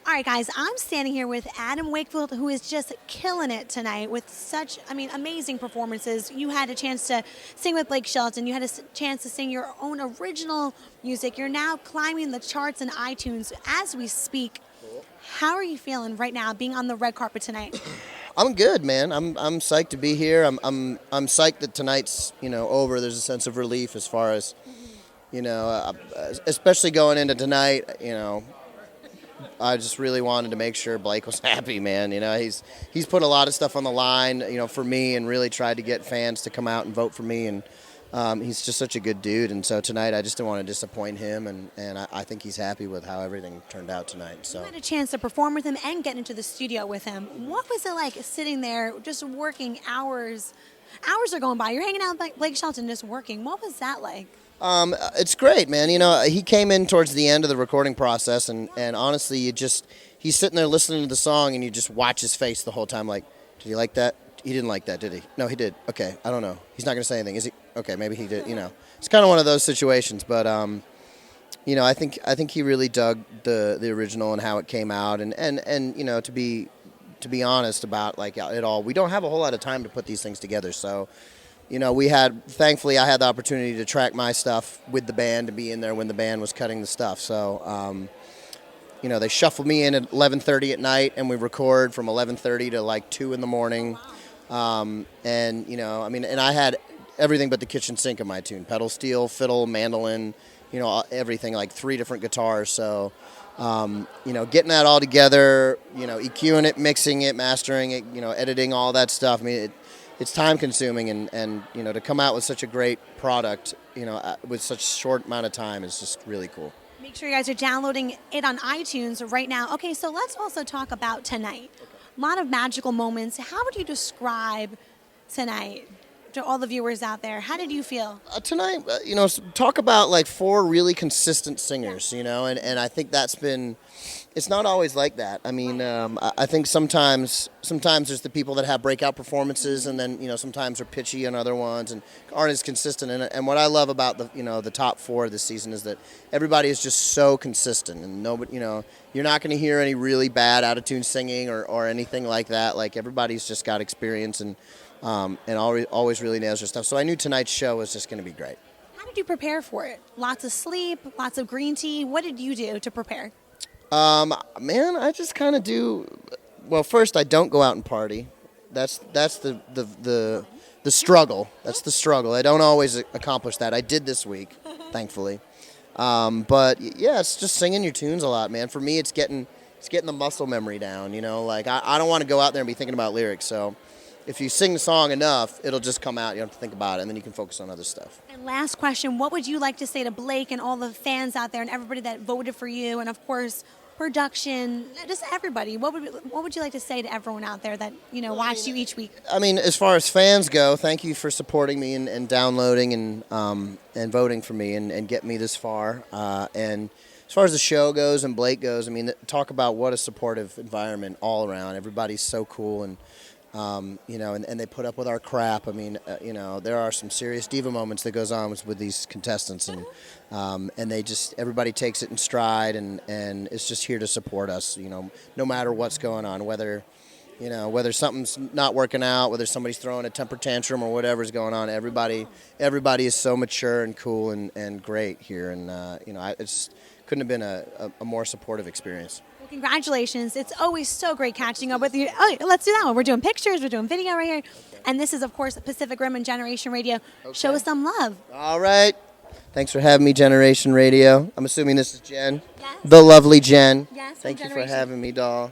All right, guys, I'm standing here with Adam Wakefield, who is just killing it tonight with such, amazing performances. You had a chance to sing with Blake Shelton. You had a chance to sing your own original music. You're now climbing the charts in iTunes as we speak. How are you feeling right now, being on the red carpet tonight? I'm good, man. I'm psyched to be here. I'm psyched that tonight's over. There's a sense of relief as far as especially going into tonight. I just really wanted to make sure Blake was happy, man. He's put a lot of stuff on the line, for me, and really tried to get fans to come out and vote for me. And he's just such a good dude. And so tonight, I just didn't want to disappoint him. And I think he's happy with how everything turned out tonight. So you had a chance to perform with him and get into the studio with him. What was it like sitting there, just working hours? Hours are going by. You're hanging out with Blake Shelton, just working. What was that like? It's great, man. He came in towards the end of the recording process, and honestly, he's sitting there listening to the song, and you just watch his face the whole time. Like, did he like that? He didn't like that, did he? No, he did. Okay, I don't know. He's not going to say anything, is he? Okay, maybe he did. It's kind of one of those situations, but I think he really dug the original and how it came out, and to be honest about like it all, we don't have a whole lot of time to put these things together, so. Thankfully, I had the opportunity to track my stuff with the band, to be in there when the band was cutting the stuff. So, they shuffled me in at 11:30 at night, and we record from 11:30 to like 2 in the morning. And I had everything but the kitchen sink in my tune: pedal steel, fiddle, mandolin, everything, like 3 different guitars. So, getting that all together, EQing it, mixing it, mastering it, editing, all that stuff. It's time consuming, and to come out with such a great product, with such a short amount of time is just really cool. Make sure you guys are downloading it on iTunes right now. Okay, so let's also talk about tonight. Okay. A lot of magical moments. How would you describe tonight to all the viewers out there? How did you feel? Tonight, talk about like 4 really consistent singers, and I think that's been. It's not always like that. I think sometimes there's the people that have breakout performances, and then sometimes are pitchy on other ones and aren't as consistent. And what I love about the top 4 this season is that everybody is just so consistent, and nobody you're not going to hear any really bad out of tune singing or anything like that. Like, everybody's just got experience and always really nails their stuff. So I knew tonight's show was just going to be great. How did you prepare for it? Lots of sleep, lots of green tea. What did you do to prepare? Man, I just kind of do. Well, first, I don't go out and party. That's the struggle. That's the struggle. I don't always accomplish that. I did this week, thankfully. But yeah, it's just singing your tunes a lot, man. For me, it's getting the muscle memory down. Like I don't want to go out there and be thinking about lyrics. So if you sing the song enough, it'll just come out. You don't have to think about it, and then you can focus on other stuff. And last question, what would you like to say to Blake and all the fans out there and everybody that voted for you, and of course, production, just everybody? What would you like to say to everyone out there that watched you each week? As far as fans go, thank you for supporting me and downloading and voting for me and getting me this far. And as far as the show goes and Blake goes, talk about what a supportive environment all around. Everybody's so cool, and and they put up with our crap. There are some serious diva moments that goes on with these contestants, and everybody takes it in stride, and is just here to support us, no matter what's going on, whether something's not working out, whether somebody's throwing a temper tantrum or whatever's going on. Everybody is so mature and cool and great here, and it just couldn't have been a more supportive experience. Congratulations. It's always so great catching up with you. Oh, let's do that one. We're doing pictures. We're doing video right here. Okay. And this is, of course, Pacific Rim and JENeration Radio. Okay. Show us some love. All right. Thanks for having me, JENeration Radio. I'm assuming this is Jen. Yes. The lovely Jen. Yes. Thank you for having me, doll.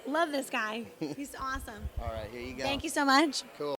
Love this guy. He's awesome. All right, here you go. Thank you so much. Cool.